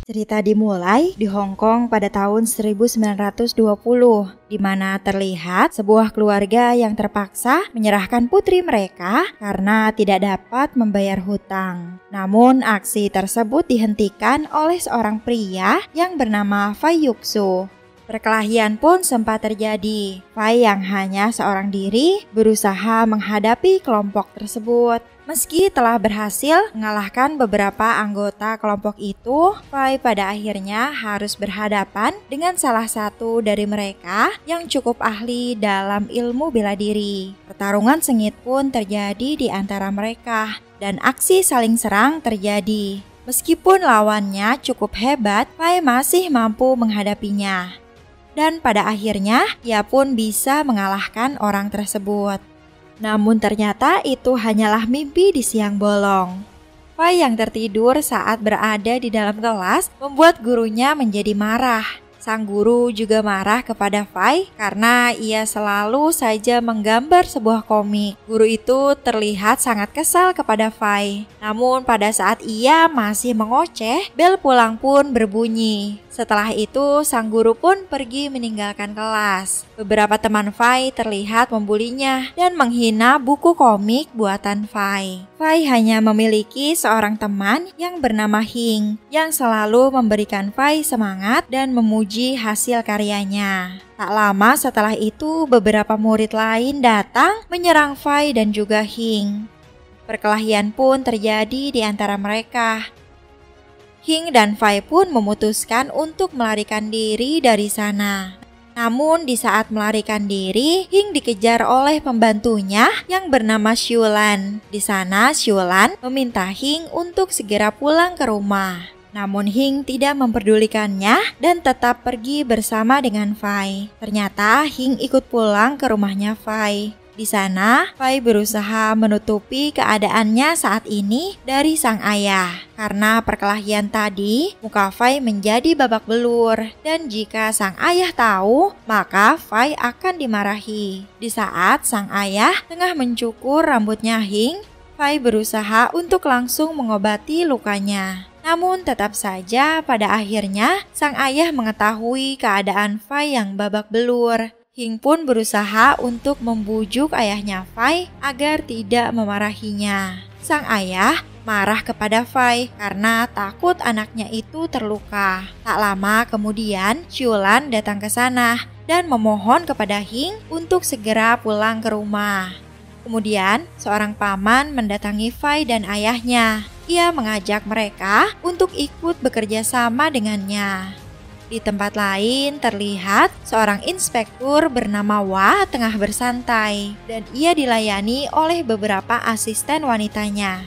Cerita dimulai di Hong Kong pada tahun 1920, di mana terlihat sebuah keluarga yang terpaksa menyerahkan putri mereka karena tidak dapat membayar hutang. Namun aksi tersebut dihentikan oleh seorang pria yang bernama Fai Yuxu. Perkelahian pun sempat terjadi. Fai yang hanya seorang diri berusaha menghadapi kelompok tersebut. Meski telah berhasil mengalahkan beberapa anggota kelompok itu, Fai pada akhirnya harus berhadapan dengan salah satu dari mereka yang cukup ahli dalam ilmu bela diri. Pertarungan sengit pun terjadi di antara mereka, dan aksi saling serang terjadi. Meskipun lawannya cukup hebat, Fai masih mampu menghadapinya. Dan pada akhirnya, ia pun bisa mengalahkan orang tersebut. Namun ternyata itu hanyalah mimpi di siang bolong. Fai yang tertidur saat berada di dalam kelas membuat gurunya menjadi marah. Sang guru juga marah kepada Fai karena ia selalu saja menggambar sebuah komik. Guru itu terlihat sangat kesal kepada Fai. Namun pada saat ia masih mengoceh, bel pulang pun berbunyi. Setelah itu, sang guru pun pergi meninggalkan kelas. Beberapa teman Fai terlihat membulinya dan menghina buku komik buatan Fai. Fai hanya memiliki seorang teman yang bernama Hing, yang selalu memberikan Fai semangat dan memuji hasil karyanya. Tak lama setelah itu, beberapa murid lain datang menyerang Fai dan juga Hing. Perkelahian pun terjadi di antara mereka. Hing dan Fai pun memutuskan untuk melarikan diri dari sana. Namun di saat melarikan diri, Hing dikejar oleh pembantunya yang bernama Xiulan. Di sana Xiulan meminta Hing untuk segera pulang ke rumah. Namun Hing tidak memperdulikannya dan tetap pergi bersama dengan Fai. Ternyata Hing ikut pulang ke rumahnya Fai. Di sana, Fai berusaha menutupi keadaannya saat ini dari sang ayah. Karena perkelahian tadi, muka Fai menjadi babak belur. Dan jika sang ayah tahu, maka Fai akan dimarahi. Di saat sang ayah tengah mencukur rambutnya Hing, Fai berusaha untuk langsung mengobati lukanya. Namun tetap saja pada akhirnya, sang ayah mengetahui keadaan Fai yang babak belur. Hing pun berusaha untuk membujuk ayahnya Fai agar tidak memarahinya. Sang ayah marah kepada Fai karena takut anaknya itu terluka. Tak lama kemudian, Xiulan datang ke sana dan memohon kepada Hing untuk segera pulang ke rumah. Kemudian, seorang paman mendatangi Fai dan ayahnya. Ia mengajak mereka untuk ikut bekerja sama dengannya. Di tempat lain terlihat seorang inspektur bernama Wa tengah bersantai dan ia dilayani oleh beberapa asisten wanitanya.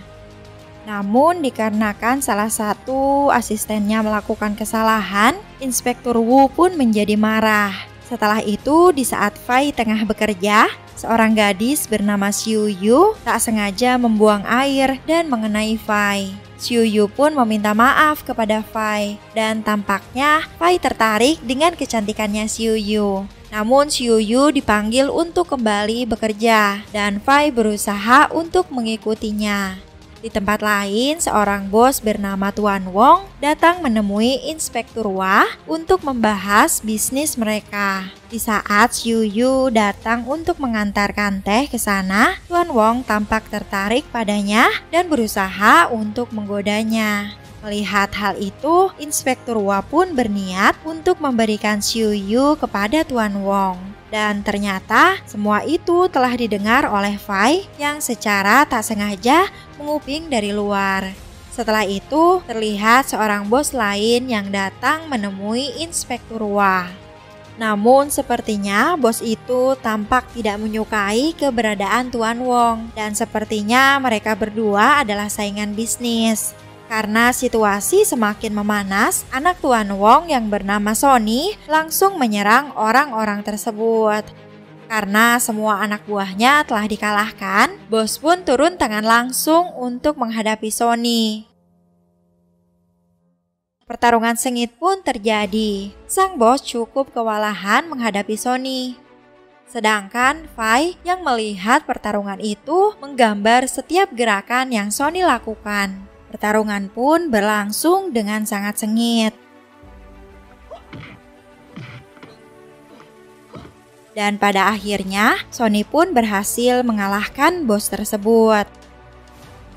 Namun dikarenakan salah satu asistennya melakukan kesalahan, Inspektur Wu pun menjadi marah. Setelah itu, di saat Fai tengah bekerja, seorang gadis bernama Xiu Yu tak sengaja membuang air dan mengenai Fai. Xiu Yu pun meminta maaf kepada Fai dan tampaknya Fai tertarik dengan kecantikannya Xiu Yu. Namun Xiu Yu dipanggil untuk kembali bekerja dan Fai berusaha untuk mengikutinya. Di tempat lain, seorang bos bernama Tuan Wong datang menemui Inspektur Wa untuk membahas bisnis mereka. Di saat Xiu Yu datang untuk mengantarkan teh ke sana, Tuan Wong tampak tertarik padanya dan berusaha untuk menggodanya. Melihat hal itu, Inspektur Wa pun berniat untuk memberikan Xiu Yu kepada Tuan Wong. Dan ternyata semua itu telah didengar oleh Fai yang secara tak sengaja menguping dari luar. Setelah itu terlihat seorang bos lain yang datang menemui Inspektur Wa. Namun sepertinya bos itu tampak tidak menyukai keberadaan Tuan Wong dan sepertinya mereka berdua adalah saingan bisnis. Karena situasi semakin memanas, anak Tuan Wong yang bernama Sony langsung menyerang orang-orang tersebut. Karena semua anak buahnya telah dikalahkan, bos pun turun tangan langsung untuk menghadapi Sony. Pertarungan sengit pun terjadi. Sang bos cukup kewalahan menghadapi Sony. Sedangkan Fai yang melihat pertarungan itu menggambar setiap gerakan yang Sony lakukan. Pertarungan pun berlangsung dengan sangat sengit. Dan pada akhirnya, Sonny pun berhasil mengalahkan bos tersebut.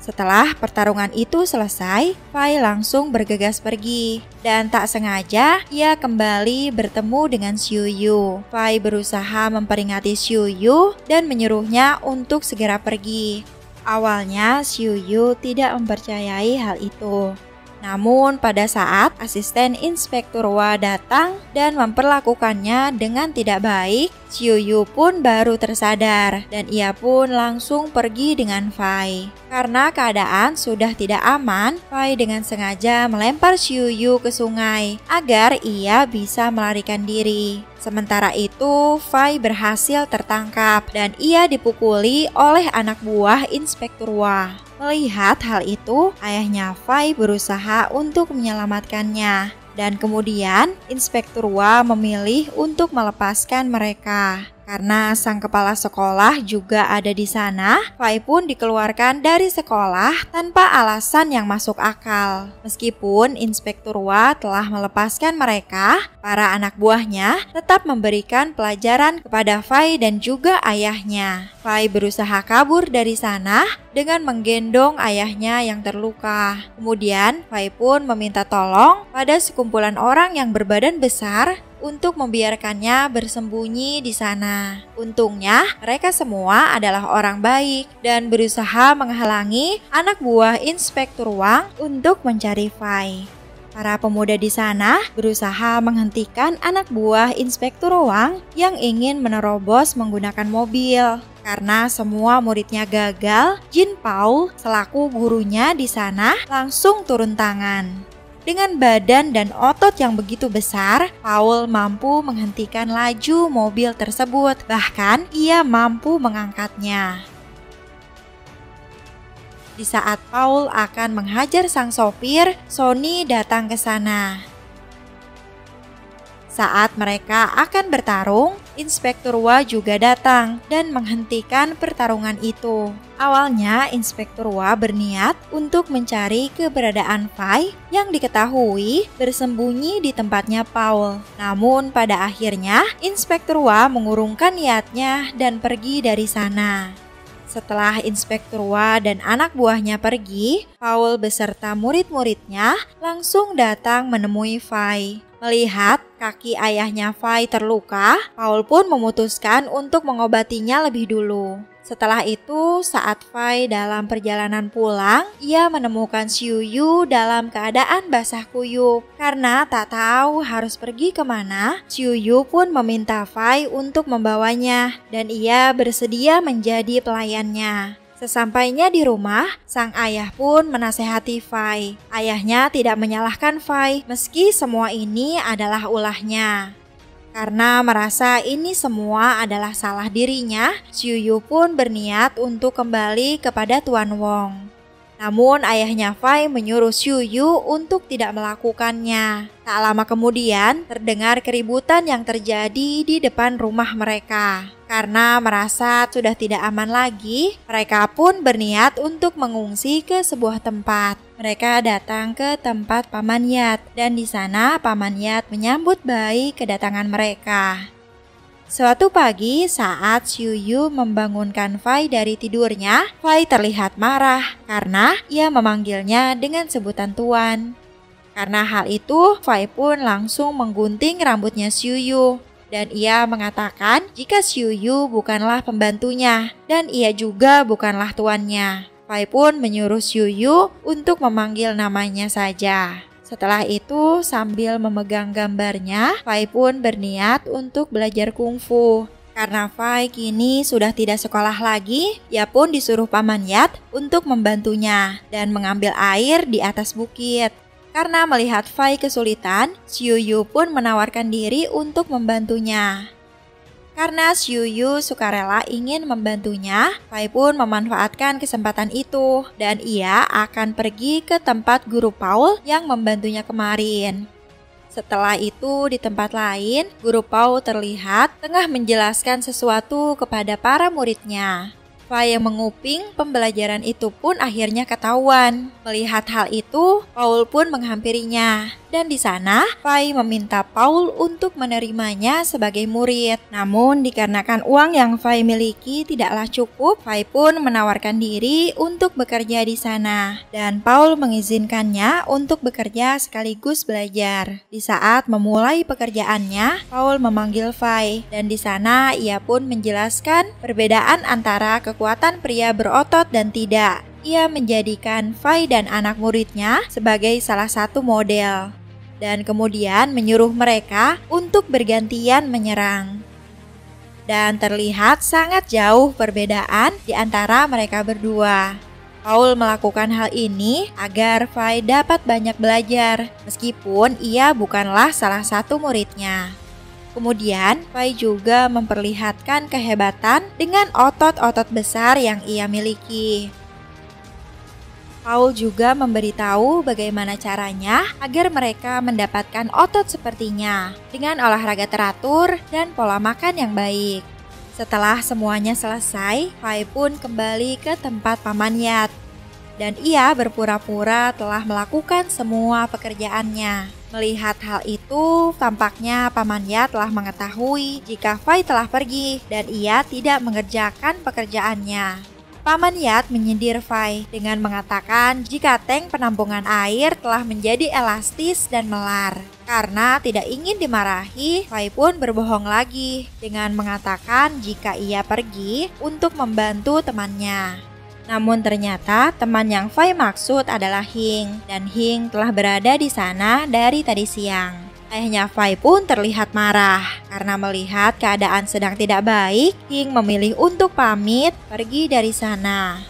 Setelah pertarungan itu selesai, Fai langsung bergegas pergi. Dan tak sengaja, ia kembali bertemu dengan Xiuyu. Fai berusaha memperingati Xiuyu dan menyuruhnya untuk segera pergi. Awalnya, Xiuyu tidak mempercayai hal itu. Namun pada saat asisten Inspektur Wa datang dan memperlakukannya dengan tidak baik, Xiuyu pun baru tersadar dan ia pun langsung pergi dengan Fai. Karena keadaan sudah tidak aman, Fai dengan sengaja melempar Xiuyu ke sungai agar ia bisa melarikan diri. Sementara itu, Fai berhasil tertangkap dan ia dipukuli oleh anak buah Inspektur Wa. Melihat hal itu, ayahnya Fai berusaha untuk menyelamatkannya. Dan kemudian, Inspektur Wa memilih untuk melepaskan mereka. Karena sang kepala sekolah juga ada di sana, Fai pun dikeluarkan dari sekolah tanpa alasan yang masuk akal. Meskipun Inspektur Wa telah melepaskan mereka, para anak buahnya tetap memberikan pelajaran kepada Fai dan juga ayahnya. Fai berusaha kabur dari sana dengan menggendong ayahnya yang terluka. Kemudian, Fai pun meminta tolong pada sekumpulan orang yang berbadan besar untuk membiarkannya bersembunyi di sana. Untungnya, mereka semua adalah orang baik dan berusaha menghalangi anak buah Inspektur Wang untuk mencari Fai. Para pemuda di sana berusaha menghentikan anak buah Inspektur Wang yang ingin menerobos menggunakan mobil. Karena semua muridnya gagal, Jin Paul selaku gurunya di sana langsung turun tangan. Dengan badan dan otot yang begitu besar, Paul mampu menghentikan laju mobil tersebut. Bahkan, ia mampu mengangkatnya. Di saat Paul akan menghajar sang sopir, Sonny datang ke sana. Saat mereka akan bertarung, Inspektur Wa juga datang dan menghentikan pertarungan itu. Awalnya, Inspektur Wa berniat untuk mencari keberadaan Fai yang diketahui bersembunyi di tempatnya Paul. Namun pada akhirnya, Inspektur Wa mengurungkan niatnya dan pergi dari sana. Setelah Inspektur Wa dan anak buahnya pergi, Paul beserta murid-muridnya langsung datang menemui Fai. Melihat kaki ayahnya Fai terluka, Paul pun memutuskan untuk mengobatinya lebih dulu. Setelah itu, saat Fai dalam perjalanan pulang, ia menemukan Xiuyu dalam keadaan basah kuyup. Karena tak tahu harus pergi kemana, Xiuyu pun meminta Fai untuk membawanya dan ia bersedia menjadi pelayannya. Sesampainya di rumah, sang ayah pun menasehati Fai. Ayahnya tidak menyalahkan Fai meski semua ini adalah ulahnya. Karena merasa ini semua adalah salah dirinya, Xiuyu pun berniat untuk kembali kepada Tuan Wong. Namun ayahnya Fai menyuruh Xiuyu untuk tidak melakukannya. Tak lama kemudian, terdengar keributan yang terjadi di depan rumah mereka. Karena merasa sudah tidak aman lagi, mereka pun berniat untuk mengungsi ke sebuah tempat. Mereka datang ke tempat Paman Yat, dan di sana Paman Yat menyambut baik kedatangan mereka. Suatu pagi saat Xiuyu membangunkan Fai dari tidurnya, Fai terlihat marah karena ia memanggilnya dengan sebutan Tuan. Karena hal itu, Fai pun langsung menggunting rambutnya Xiuyu. Dan ia mengatakan jika Xiuyu bukanlah pembantunya dan ia juga bukanlah tuannya. Fai pun menyuruh Xiuyu untuk memanggil namanya saja. Setelah itu, sambil memegang gambarnya, Fai pun berniat untuk belajar kungfu. Karena Fai kini sudah tidak sekolah lagi, ia pun disuruh Paman Yat untuk membantunya dan mengambil air di atas bukit. Karena melihat Fai kesulitan, Xiuyu pun menawarkan diri untuk membantunya. Karena Xiuyu sukarela ingin membantunya, Fai pun memanfaatkan kesempatan itu dan ia akan pergi ke tempat guru Paul yang membantunya kemarin. Setelah itu di tempat lain, guru Paul terlihat tengah menjelaskan sesuatu kepada para muridnya. Fai yang menguping pembelajaran itu pun akhirnya ketahuan. Melihat hal itu, Paul pun menghampirinya. Dan di sana, Fai meminta Paul untuk menerimanya sebagai murid. Namun dikarenakan uang yang Fai miliki tidaklah cukup, Fai pun menawarkan diri untuk bekerja di sana. Dan Paul mengizinkannya untuk bekerja sekaligus belajar. Di saat memulai pekerjaannya, Paul memanggil Fai. Dan di sana ia pun menjelaskan perbedaan antara kekuatan pria berotot dan tidak. Ia menjadikan Fai dan anak muridnya sebagai salah satu model. Dan kemudian menyuruh mereka untuk bergantian menyerang. Dan terlihat sangat jauh perbedaan di antara mereka berdua. Paul melakukan hal ini agar Fai dapat banyak belajar, meskipun ia bukanlah salah satu muridnya. Kemudian, Fai juga memperlihatkan kehebatan dengan otot-otot besar yang ia miliki. Paul juga memberitahu bagaimana caranya agar mereka mendapatkan otot sepertinya dengan olahraga teratur dan pola makan yang baik. Setelah semuanya selesai, Fai pun kembali ke tempat Paman Yat. Dan ia berpura-pura telah melakukan semua pekerjaannya. Melihat hal itu, tampaknya Paman Yat telah mengetahui jika Fai telah pergi dan ia tidak mengerjakan pekerjaannya. Paman Yat menyindir Fai dengan mengatakan jika tank penampungan air telah menjadi elastis dan melar. Karena tidak ingin dimarahi, Fai pun berbohong lagi dengan mengatakan jika ia pergi untuk membantu temannya. Namun ternyata teman yang Fai maksud adalah Hing, dan Hing telah berada di sana dari tadi siang. Ayahnya Fai pun terlihat marah karena melihat keadaan sedang tidak baik. Hing memilih untuk pamit pergi dari sana.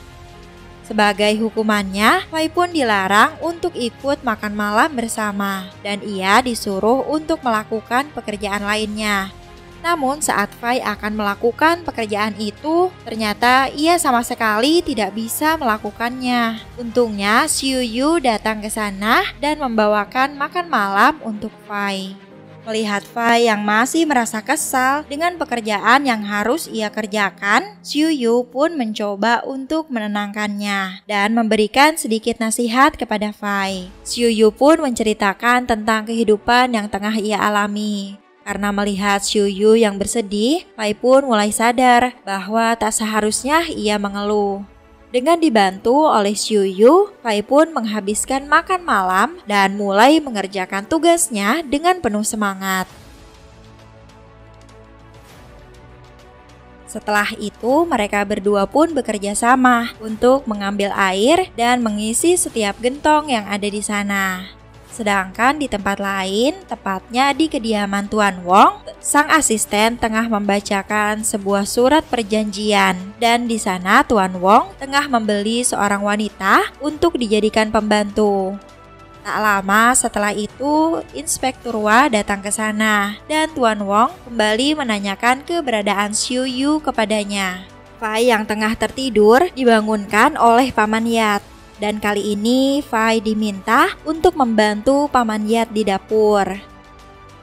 Sebagai hukumannya, Fai pun dilarang untuk ikut makan malam bersama dan ia disuruh untuk melakukan pekerjaan lainnya. Namun saat Fai akan melakukan pekerjaan itu, ternyata ia sama sekali tidak bisa melakukannya. Untungnya Xiu Yu datang ke sana dan membawakan makan malam untuk Fai. Melihat Fai yang masih merasa kesal dengan pekerjaan yang harus ia kerjakan, Xiu Yu pun mencoba untuk menenangkannya dan memberikan sedikit nasihat kepada Fai. Xiu Yu pun menceritakan tentang kehidupan yang tengah ia alami. Karena melihat Xiu Yu yang bersedih, Fai pun mulai sadar bahwa tak seharusnya ia mengeluh. Dengan dibantu oleh Xiu Yu, Fai pun menghabiskan makan malam dan mulai mengerjakan tugasnya dengan penuh semangat. Setelah itu, mereka berdua pun bekerja sama untuk mengambil air dan mengisi setiap gentong yang ada di sana. Sedangkan di tempat lain, tepatnya di kediaman Tuan Wong, sang asisten tengah membacakan sebuah surat perjanjian. Dan di sana Tuan Wong tengah membeli seorang wanita untuk dijadikan pembantu. Tak lama setelah itu, Inspektur Wa datang ke sana dan Tuan Wong kembali menanyakan keberadaan Xiu Yu kepadanya. Fai yang tengah tertidur dibangunkan oleh Paman Yat. Dan kali ini Fai diminta untuk membantu Paman Yat di dapur.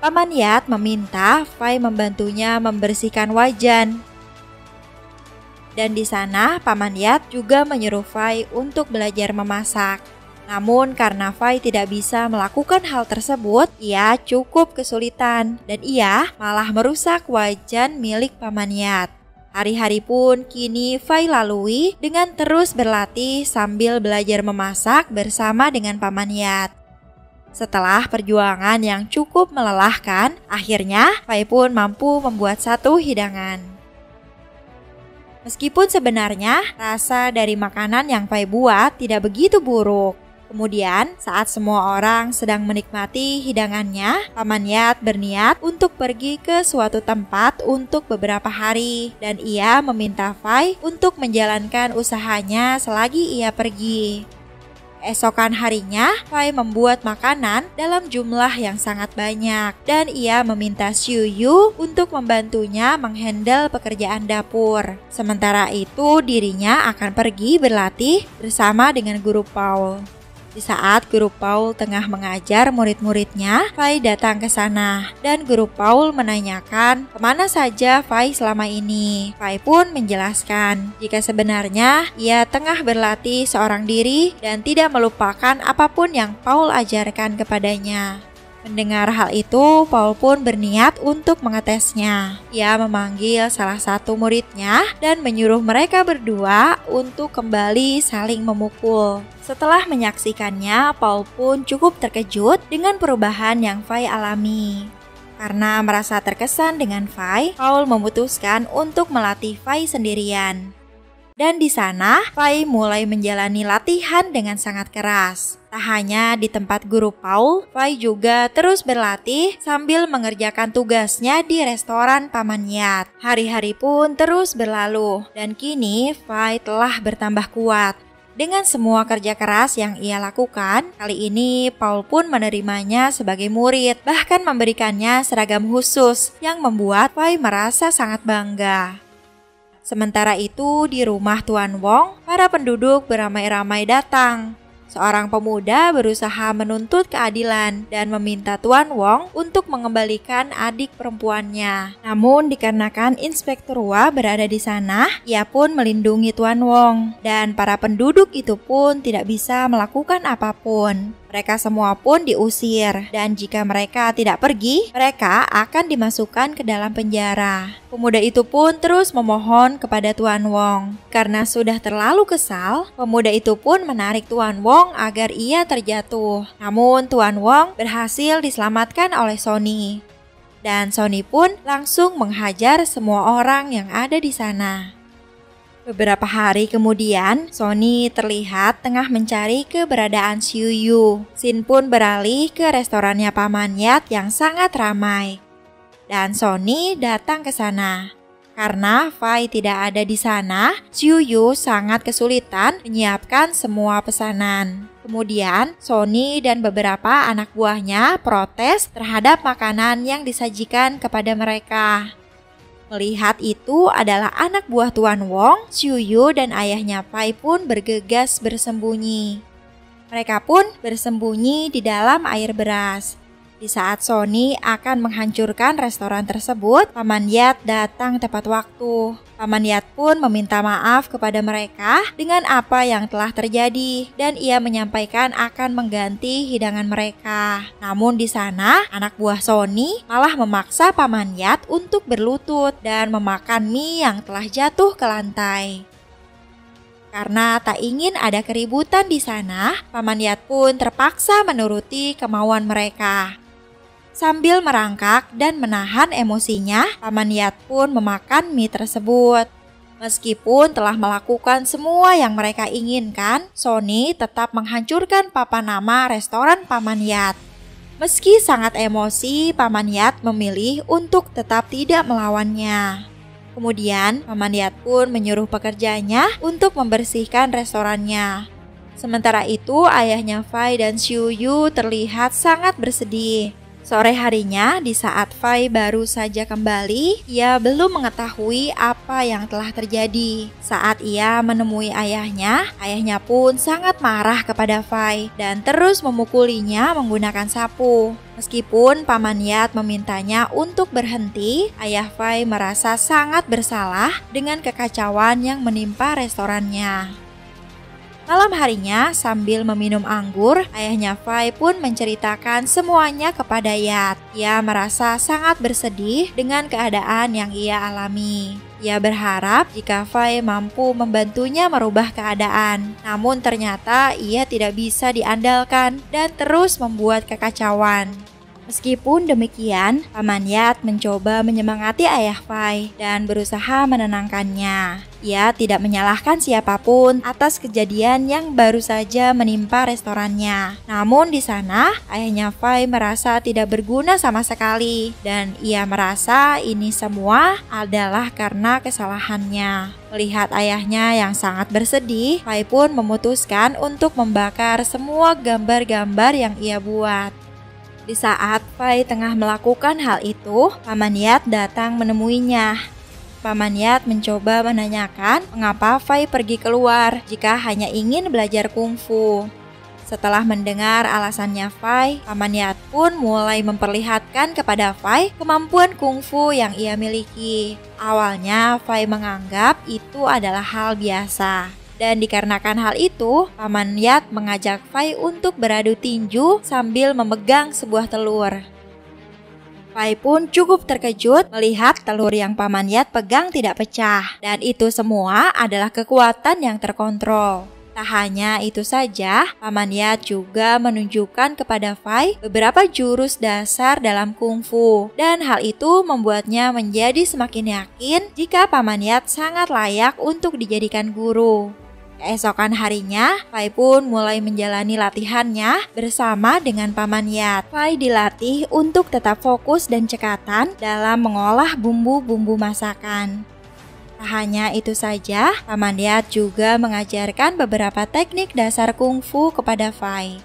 Paman Yat meminta Fai membantunya membersihkan wajan. Dan di sana Paman Yat juga menyuruh Fai untuk belajar memasak. Namun karena Fai tidak bisa melakukan hal tersebut, ia cukup kesulitan dan ia malah merusak wajan milik Paman Yat. Hari-hari pun kini Fai lalui dengan terus berlatih sambil belajar memasak bersama dengan Paman Yat. Setelah perjuangan yang cukup melelahkan, akhirnya Fai pun mampu membuat satu hidangan. Meskipun sebenarnya rasa dari makanan yang Fai buat tidak begitu buruk. Kemudian saat semua orang sedang menikmati hidangannya, Paman Yat berniat untuk pergi ke suatu tempat untuk beberapa hari dan ia meminta Fai untuk menjalankan usahanya selagi ia pergi. Keesokan harinya, Fai membuat makanan dalam jumlah yang sangat banyak dan ia meminta Xiu Yu untuk membantunya menghandle pekerjaan dapur. Sementara itu dirinya akan pergi berlatih bersama dengan guru Paul. Di saat Guru Paul tengah mengajar murid-muridnya, Fai datang ke sana dan Guru Paul menanyakan kemana saja Fai selama ini. Fai pun menjelaskan jika sebenarnya ia tengah berlatih seorang diri dan tidak melupakan apapun yang Paul ajarkan kepadanya. Mendengar hal itu, Paul pun berniat untuk mengetesnya. Ia memanggil salah satu muridnya dan menyuruh mereka berdua untuk kembali saling memukul. Setelah menyaksikannya, Paul pun cukup terkejut dengan perubahan yang Fai alami. Karena merasa terkesan dengan Fai, Paul memutuskan untuk melatih Fai sendirian. Dan di sana, Fai mulai menjalani latihan dengan sangat keras. Tak hanya di tempat Guru Paul, Fai juga terus berlatih sambil mengerjakan tugasnya di restoran Paman Yat. Hari-hari pun terus berlalu, dan kini Fai telah bertambah kuat. Dengan semua kerja keras yang ia lakukan, kali ini Paul pun menerimanya sebagai murid, bahkan memberikannya seragam khusus yang membuat Fai merasa sangat bangga. Sementara itu, di rumah Tuan Wong, para penduduk beramai-ramai datang. Seorang pemuda berusaha menuntut keadilan dan meminta Tuan Wong untuk mengembalikan adik perempuannya. Namun dikarenakan Inspektur Hua berada di sana, ia pun melindungi Tuan Wong. Dan para penduduk itu pun tidak bisa melakukan apapun. Mereka semua pun diusir, dan jika mereka tidak pergi, mereka akan dimasukkan ke dalam penjara. Pemuda itu pun terus memohon kepada Tuan Wong. Karena sudah terlalu kesal, pemuda itu pun menarik Tuan Wong agar ia terjatuh. Namun Tuan Wong berhasil diselamatkan oleh Sony. Dan Sony pun langsung menghajar semua orang yang ada di sana. Beberapa hari kemudian, Sony terlihat tengah mencari keberadaan Xiu Yu. Xin pun beralih ke restorannya Paman Yat yang sangat ramai. Dan Sony datang ke sana. Karena Fai tidak ada di sana, Xiu Yu sangat kesulitan menyiapkan semua pesanan. Kemudian, Sony dan beberapa anak buahnya protes terhadap makanan yang disajikan kepada mereka. Melihat itu adalah anak buah Tuan Wong, Xiu Yu dan ayahnya Fai pun bergegas bersembunyi. Mereka pun bersembunyi di dalam air beras. Di saat Sony akan menghancurkan restoran tersebut, Paman Yat datang tepat waktu. Paman Yat pun meminta maaf kepada mereka dengan apa yang telah terjadi dan ia menyampaikan akan mengganti hidangan mereka. Namun di sana, anak buah Sony malah memaksa Paman Yat untuk berlutut dan memakan mie yang telah jatuh ke lantai. Karena tak ingin ada keributan di sana, Paman Yat pun terpaksa menuruti kemauan mereka. Sambil merangkak dan menahan emosinya, Paman Yat pun memakan mie tersebut. Meskipun telah melakukan semua yang mereka inginkan, Sony tetap menghancurkan papan nama restoran Paman Yat. Meski sangat emosi, Paman Yat memilih untuk tetap tidak melawannya. Kemudian, Paman Yat pun menyuruh pekerjanya untuk membersihkan restorannya. Sementara itu, ayahnya Fai dan Xiu Yu terlihat sangat bersedih. Sore harinya, di saat Fai baru saja kembali, ia belum mengetahui apa yang telah terjadi. Saat ia menemui ayahnya pun sangat marah kepada Fai dan terus memukulinya menggunakan sapu. Meskipun Paman Yat memintanya untuk berhenti, ayah Fai merasa sangat bersalah dengan kekacauan yang menimpa restorannya. Malam harinya, sambil meminum anggur, ayahnya Fai pun menceritakan semuanya kepada Yat. Ia merasa sangat bersedih dengan keadaan yang ia alami. Ia berharap jika Fai mampu membantunya merubah keadaan. Namun ternyata ia tidak bisa diandalkan dan terus membuat kekacauan. Meskipun demikian, Paman Yat mencoba menyemangati ayah Fai dan berusaha menenangkannya. Ia tidak menyalahkan siapapun atas kejadian yang baru saja menimpa restorannya. Namun di sana, ayahnya Fai merasa tidak berguna sama sekali dan ia merasa ini semua adalah karena kesalahannya. Melihat ayahnya yang sangat bersedih, Fai pun memutuskan untuk membakar semua gambar-gambar yang ia buat. Di saat Fai tengah melakukan hal itu, Paman Yat datang menemuinya. Paman Yat mencoba menanyakan mengapa Fai pergi keluar jika hanya ingin belajar kungfu. Setelah mendengar alasannya Fai, Paman Yat pun mulai memperlihatkan kepada Fai kemampuan kungfu yang ia miliki. Awalnya Fai menganggap itu adalah hal biasa. Dan dikarenakan hal itu, Paman Yat mengajak Fai untuk beradu tinju sambil memegang sebuah telur. Fai pun cukup terkejut melihat telur yang Paman Yat pegang tidak pecah. Dan itu semua adalah kekuatan yang terkontrol. Tak hanya itu saja, Paman Yat juga menunjukkan kepada Fai beberapa jurus dasar dalam kungfu. Dan hal itu membuatnya menjadi semakin yakin jika Paman Yat sangat layak untuk dijadikan guru. Keesokan harinya, Fai pun mulai menjalani latihannya bersama dengan Paman Yat. Fai dilatih untuk tetap fokus dan cekatan dalam mengolah bumbu-bumbu masakan. Tak hanya itu saja, Paman Yat juga mengajarkan beberapa teknik dasar kungfu kepada Fai.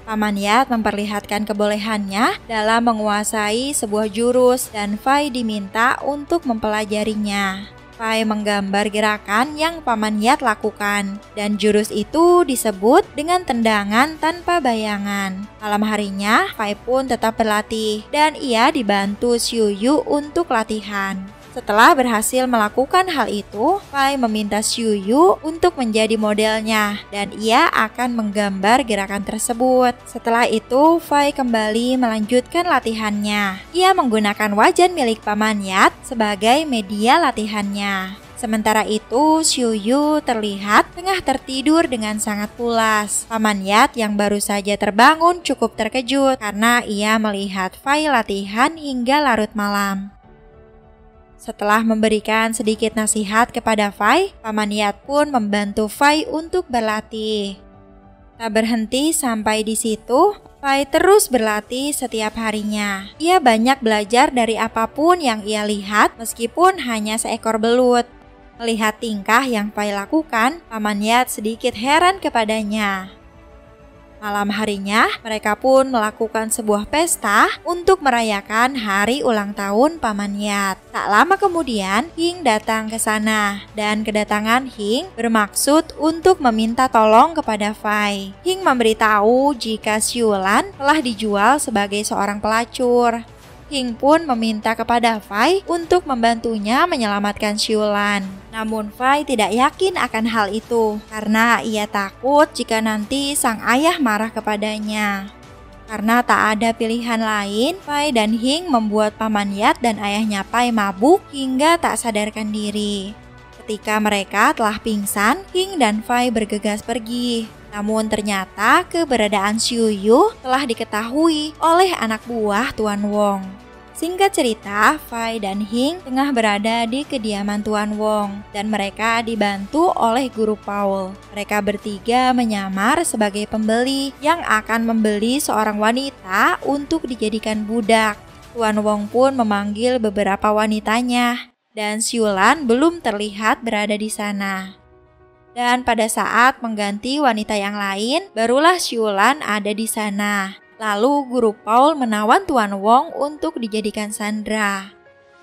Paman Yat memperlihatkan kebolehannya dalam menguasai sebuah jurus dan Fai diminta untuk mempelajarinya. Fai menggambar gerakan yang Paman Yat lakukan dan jurus itu disebut dengan tendangan tanpa bayangan. Malam harinya, Fai pun tetap berlatih dan ia dibantu Xiu Yu untuk latihan. Setelah berhasil melakukan hal itu, Fai meminta Xiu Yu untuk menjadi modelnya dan ia akan menggambar gerakan tersebut. Setelah itu, Fai kembali melanjutkan latihannya. Ia menggunakan wajan milik Paman Yat sebagai media latihannya. Sementara itu, Xiu Yu terlihat tengah tertidur dengan sangat pulas. Paman Yat yang baru saja terbangun cukup terkejut karena ia melihat Fai latihan hingga larut malam. Setelah memberikan sedikit nasihat kepada Fai, Paman Yat pun membantu Fai untuk berlatih. Tak berhenti sampai di situ, Fai terus berlatih setiap harinya. Ia banyak belajar dari apapun yang ia lihat meskipun hanya seekor belut. Melihat tingkah yang Fai lakukan, Paman Yat sedikit heran kepadanya. Malam harinya, mereka pun melakukan sebuah pesta untuk merayakan hari ulang tahun Paman Yat. Tak lama kemudian, Hing datang ke sana, dan kedatangan Hing bermaksud untuk meminta tolong kepada Fai. Hing memberitahu jika Xiulan telah dijual sebagai seorang pelacur. Hing pun meminta kepada Fai untuk membantunya menyelamatkan Xiulan. Namun Fai tidak yakin akan hal itu karena ia takut jika nanti sang ayah marah kepadanya. Karena tak ada pilihan lain, Fai dan Hing membuat Paman Yat dan ayahnya Fai mabuk hingga tak sadarkan diri. Ketika mereka telah pingsan, Hing dan Fai bergegas pergi. Namun ternyata keberadaan Xiu Yu telah diketahui oleh anak buah Tuan Wong. Singkat cerita, Fai dan Hing tengah berada di kediaman Tuan Wong dan mereka dibantu oleh Guru Paul. Mereka bertiga menyamar sebagai pembeli yang akan membeli seorang wanita untuk dijadikan budak. Tuan Wong pun memanggil beberapa wanitanya dan Xiulan belum terlihat berada di sana. Dan pada saat mengganti wanita yang lain, barulah Xiulan ada di sana. Lalu Guru Paul menawan Tuan Wong untuk dijadikan sandera.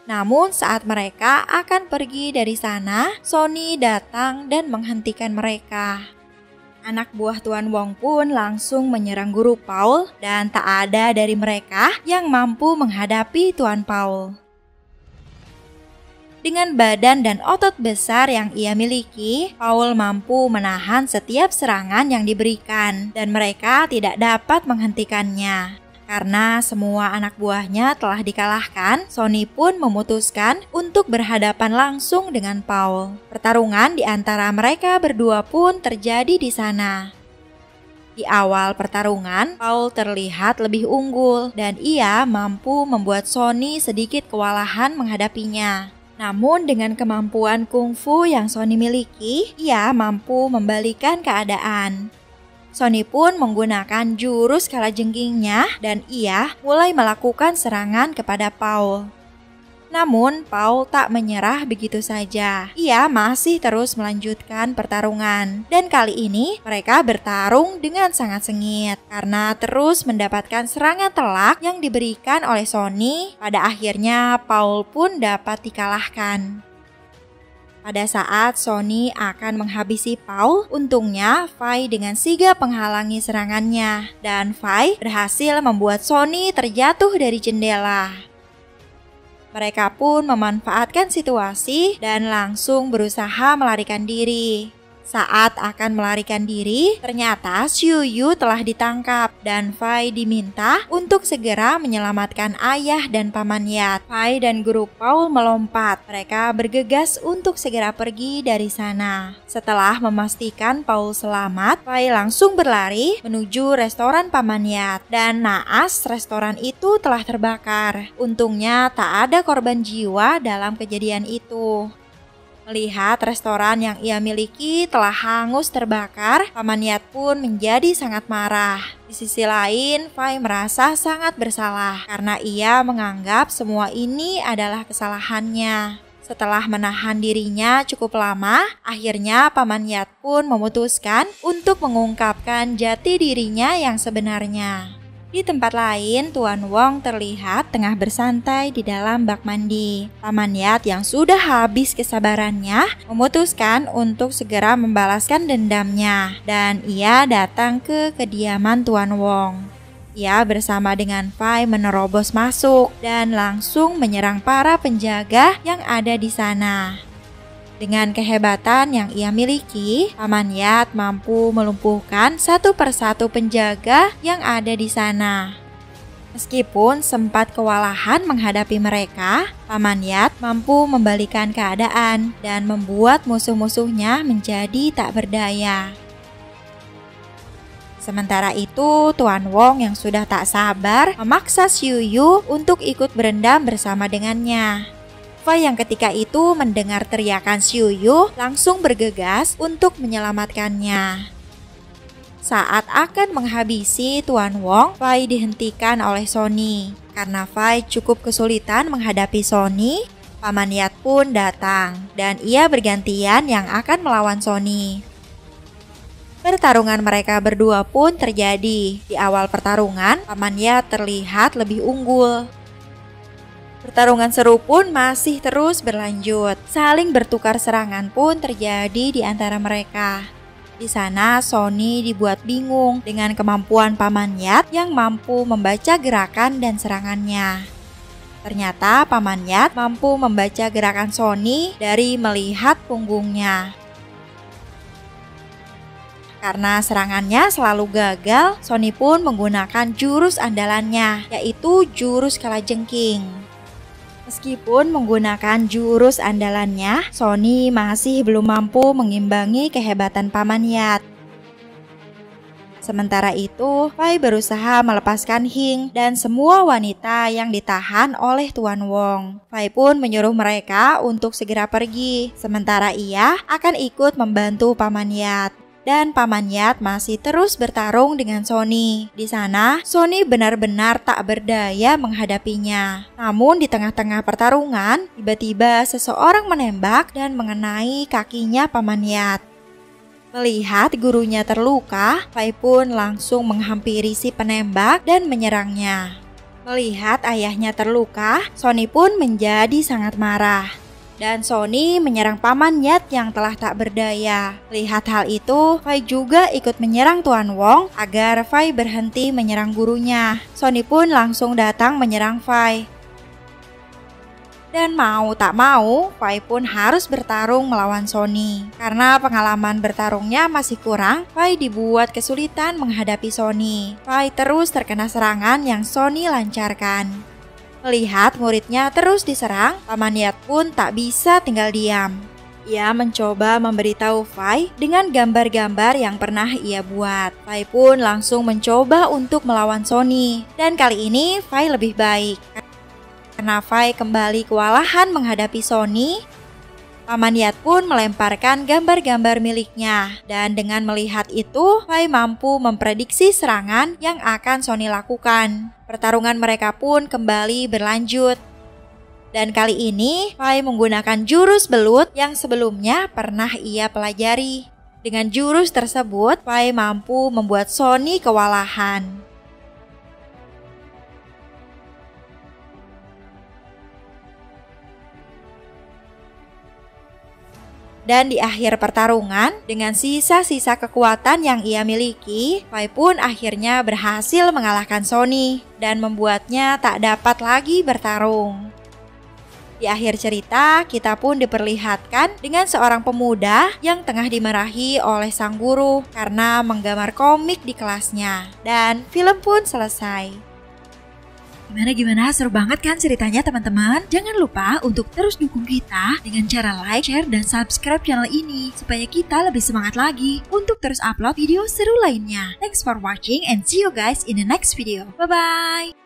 Namun saat mereka akan pergi dari sana, Sony datang dan menghentikan mereka. Anak buah Tuan Wong pun langsung menyerang Guru Paul dan tak ada dari mereka yang mampu menghadapi Tuan Paul. Dengan badan dan otot besar yang ia miliki, Paul mampu menahan setiap serangan yang diberikan dan mereka tidak dapat menghentikannya. Karena semua anak buahnya telah dikalahkan, Sony pun memutuskan untuk berhadapan langsung dengan Paul. Pertarungan di antara mereka berdua pun terjadi di sana. Di awal pertarungan, Paul terlihat lebih unggul dan ia mampu membuat Sony sedikit kewalahan menghadapinya. Namun dengan kemampuan kungfu yang Sony miliki, ia mampu membalikan keadaan. Sony pun menggunakan jurus kalajengkingnya dan ia mulai melakukan serangan kepada Paul. Namun Paul tak menyerah begitu saja. Ia masih terus melanjutkan pertarungan. Dan kali ini mereka bertarung dengan sangat sengit karena terus mendapatkan serangan telak yang diberikan oleh Sony. Pada akhirnya Paul pun dapat dikalahkan. Pada saat Sonny akan menghabisi Paul, untungnya Vi dengan sigap menghalangi serangannya, dan Vi berhasil membuat Sonny terjatuh dari jendela. Mereka pun memanfaatkan situasi dan langsung berusaha melarikan diri. Saat akan melarikan diri, ternyata Xiu Yu telah ditangkap dan Vi diminta untuk segera menyelamatkan ayah dan paman Yat. Vi dan guru Paul melompat. Mereka bergegas untuk segera pergi dari sana. Setelah memastikan Paul selamat, Vi langsung berlari menuju restoran paman Yat. Dan naas, restoran itu telah terbakar. Untungnya tak ada korban jiwa dalam kejadian itu. Melihat restoran yang ia miliki telah hangus terbakar, paman Yat pun menjadi sangat marah. Di sisi lain, Vi merasa sangat bersalah karena ia menganggap semua ini adalah kesalahannya. Setelah menahan dirinya cukup lama, akhirnya paman Yat pun memutuskan untuk mengungkapkan jati dirinya yang sebenarnya. Di tempat lain, Tuan Wong terlihat tengah bersantai di dalam bak mandi. Paman Yat yang sudah habis kesabarannya memutuskan untuk segera membalaskan dendamnya, dan ia datang ke kediaman Tuan Wong. Ia bersama dengan Vi menerobos masuk dan langsung menyerang para penjaga yang ada di sana. Dengan kehebatan yang ia miliki, paman Yat mampu melumpuhkan satu persatu penjaga yang ada di sana. Meskipun sempat kewalahan menghadapi mereka, paman Yat mampu membalikan keadaan dan membuat musuh-musuhnya menjadi tak berdaya. Sementara itu, Tuan Wong yang sudah tak sabar memaksa Xiu Yu untuk ikut berendam bersama dengannya. Vi yang ketika itu mendengar teriakan Xiu Yu langsung bergegas untuk menyelamatkannya. Saat akan menghabisi Tuan Wong, Vi dihentikan oleh Sonny. Karena Vi cukup kesulitan menghadapi Sonny, paman Yat pun datang dan ia bergantian yang akan melawan Sonny. Pertarungan mereka berdua pun terjadi. Di awal pertarungan, paman Yat terlihat lebih unggul. Pertarungan seru pun masih terus berlanjut. Saling bertukar serangan pun terjadi di antara mereka. Di sana, Sonny dibuat bingung dengan kemampuan paman Yat yang mampu membaca gerakan dan serangannya. Ternyata paman Yat mampu membaca gerakan Sonny dari melihat punggungnya. Karena serangannya selalu gagal, Sonny pun menggunakan jurus andalannya, yaitu jurus kalajengking. Meskipun menggunakan jurus andalannya, Sonny masih belum mampu mengimbangi kehebatan paman Yat. Sementara itu, Vi berusaha melepaskan Hing dan semua wanita yang ditahan oleh Tuan Wong. Vi pun menyuruh mereka untuk segera pergi, sementara ia akan ikut membantu paman Yat. Dan paman Yat masih terus bertarung dengan Sonny. Di sana, Sonny benar-benar tak berdaya menghadapinya. Namun di tengah-tengah pertarungan, tiba-tiba seseorang menembak dan mengenai kakinya paman Yat. Melihat gurunya terluka, Vi pun langsung menghampiri si penembak dan menyerangnya. Melihat ayahnya terluka, Sonny pun menjadi sangat marah. Dan Sonny menyerang paman Yat yang telah tak berdaya. Lihat hal itu, Vi juga ikut menyerang Tuan Wong agar Vi berhenti menyerang gurunya. Sonny pun langsung datang menyerang Vi. Dan mau tak mau, Vi pun harus bertarung melawan Sonny. Karena pengalaman bertarungnya masih kurang, Vi dibuat kesulitan menghadapi Sonny. Vi terus terkena serangan yang Sonny lancarkan. Melihat muridnya terus diserang, paman Yat pun tak bisa tinggal diam. Ia mencoba memberitahu Vi dengan gambar-gambar yang pernah ia buat. Vi pun langsung mencoba untuk melawan Sonny. Dan kali ini Vi lebih baik. Karena Vi kembali kewalahan menghadapi Sonny, paman Yat pun melemparkan gambar-gambar miliknya. Dan dengan melihat itu, Vi mampu memprediksi serangan yang akan Sonny lakukan. Pertarungan mereka pun kembali berlanjut. Dan kali ini, Vi menggunakan jurus belut yang sebelumnya pernah ia pelajari. Dengan jurus tersebut, Vi mampu membuat Sonny kewalahan. Dan di akhir pertarungan, dengan sisa-sisa kekuatan yang ia miliki, Fai pun akhirnya berhasil mengalahkan Sonny dan membuatnya tak dapat lagi bertarung. Di akhir cerita, kita pun diperlihatkan dengan seorang pemuda yang tengah dimarahi oleh sang guru karena menggambar komik di kelasnya. Dan film pun selesai. Gimana? Seru banget kan ceritanya teman-teman? Jangan lupa untuk terus dukung kita dengan cara like, share, dan subscribe channel ini supaya kita lebih semangat lagi untuk terus upload video seru lainnya. Thanks for watching and see you guys in the next video. Bye-bye!